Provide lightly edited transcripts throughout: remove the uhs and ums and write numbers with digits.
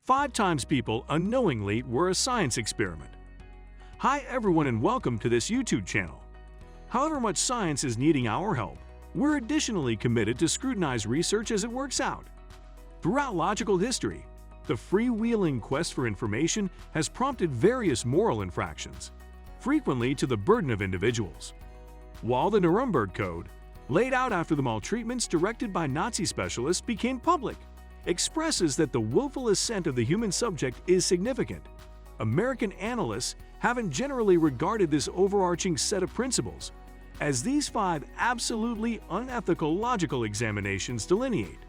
5 times people unknowingly were a science experiment. Hi everyone and welcome to this YouTube channel. However much science is needing our help, we're additionally committed to scrutinize research as it works out. Throughout logical history, the freewheeling quest for information has prompted various moral infractions, frequently to the burden of individuals. While the Nuremberg Code, laid out after the maltreatments directed by Nazi specialists became public, expresses that the willful assent of the human subject is significant, American analysts haven't generally regarded this overarching set of principles, as these 5 absolutely unethical logical examinations delineate.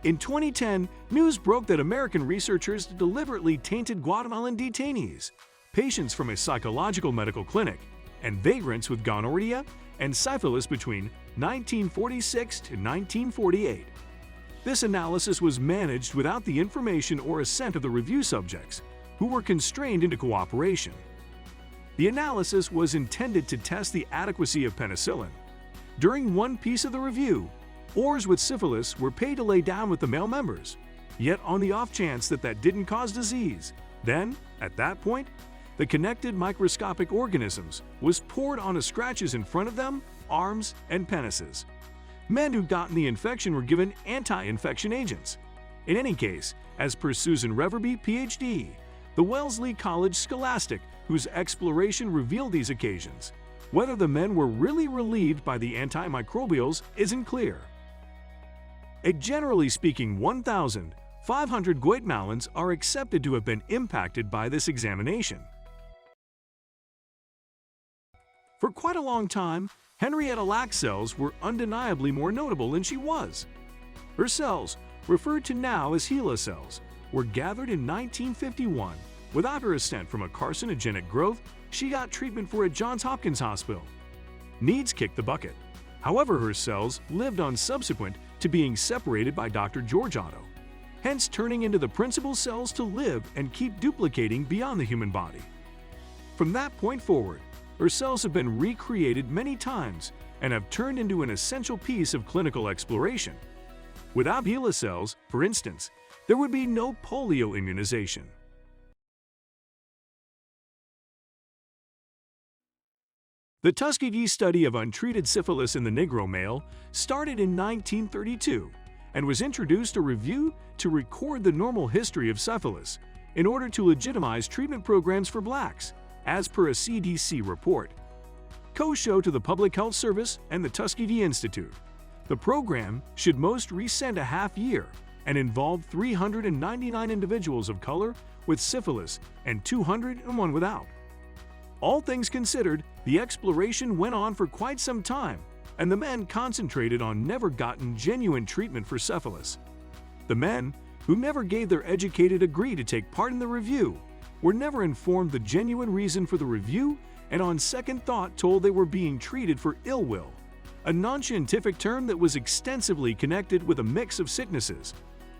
In 2010, news broke that American researchers deliberately tainted Guatemalan detainees, patients from a psychological medical clinic, and vagrants with gonorrhea and syphilis between 1946 to 1948. This analysis was managed without the information or assent of the review subjects, who were constrained into cooperation. The analysis was intended to test the adequacy of penicillin. During one piece of the review, Ors with syphilis were paid to lay down with the male members, yet on the off chance that that didn't cause disease. Then, at that point, the connected microscopic organisms was poured onto scratches in front of them, arms, and penises. Men who'd gotten the infection were given anti-infection agents. In any case, as per Susan Reverby, Ph.D., the Wellesley College Scholastic, whose exploration revealed these occasions, whether the men were really relieved by the antimicrobials isn't clear. Generally speaking, 1,500 Guatemalans are accepted to have been impacted by this examination. For quite a long time, Henrietta Lacks cells were undeniably more notable than she was. Her cells, referred to now as HeLa cells, were gathered in 1951. Without her assent from a carcinogenic growth she got treatment for at Johns Hopkins Hospital. Needs kicked the bucket. However, her cells lived on subsequent to being separated by Dr. George Otto, hence turning into the principal cells to live and keep duplicating beyond the human body. From that point forward, her cells have been recreated many times and have turned into an essential piece of clinical exploration. Without HeLa cells, for instance, there would be no polio immunization. The Tuskegee study of untreated syphilis in the Negro male started in 1932 and was introduced a review to record the normal history of syphilis in order to legitimize treatment programs for blacks, as per a CDC report. Co-show to the Public Health Service and the Tuskegee Institute. The program should most resend a half year and involved 399 individuals of color with syphilis and 201 without. All things considered, the exploration went on for quite some time, and the men concentrated on never gotten genuine treatment for syphilis. The men, who never gave their educated agree to take part in the review, were never informed the genuine reason for the review and on second thought told they were being treated for ill will, a non-scientific term that was extensively connected with a mix of sicknesses.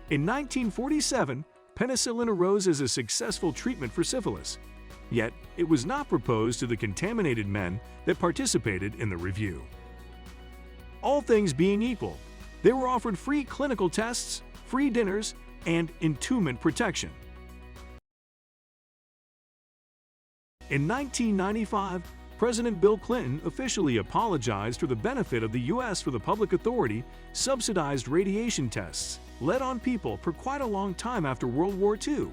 In 1947, penicillin arose as a successful treatment for syphilis, yet it was not proposed to the contaminated men that participated in the review. All things being equal, they were offered free clinical tests, free dinners, and entombment protection. In 1995, President Bill Clinton officially apologized for the benefit of the U.S. for the public authority subsidized radiation tests led on people for quite a long time after World War II.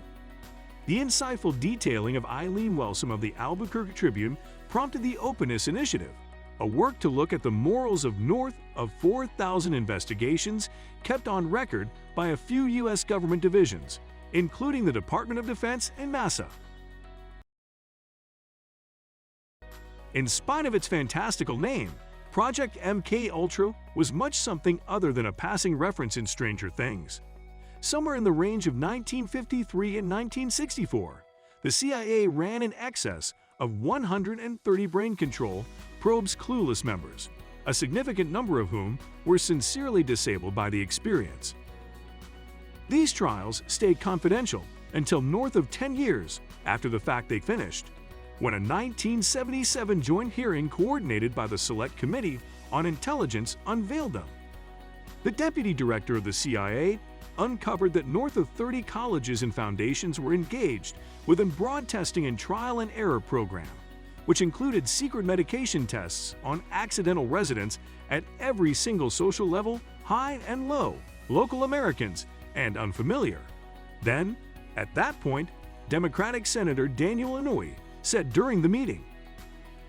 The insightful detailing of Eileen Wellsome of the Albuquerque Tribune prompted the Openness Initiative, a work to look at the morals of north of 4,000 investigations kept on record by a few U.S. government divisions, including the Department of Defense and NASA. In spite of its fantastical name, Project MK Ultra was much something other than a passing reference in Stranger Things. Somewhere in the range of 1953 and 1964, the CIA ran in excess of 130 brain control probes clueless members, a significant number of whom were sincerely disabled by the experience. These trials stayed confidential until north of 10 years after the fact they finished, when a 1977 joint hearing coordinated by the Select Committee on Intelligence unveiled them. The deputy director of the CIA uncovered that north of 30 colleges and foundations were engaged with a broad testing and trial and error program, which included secret medication tests on accidental residents at every single social level, high and low, local Americans, and unfamiliar. Then, at that point, Democratic Senator Daniel Inouye said during the meeting,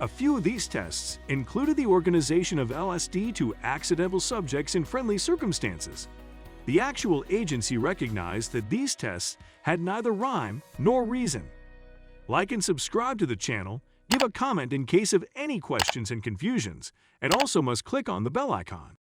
a few of these tests included the organization of LSD to accidental subjects in friendly circumstances. The actual agency recognized that these tests had neither rhyme nor reason. Like and subscribe to the channel, give a comment in case of any questions and confusions, and also must click on the bell icon.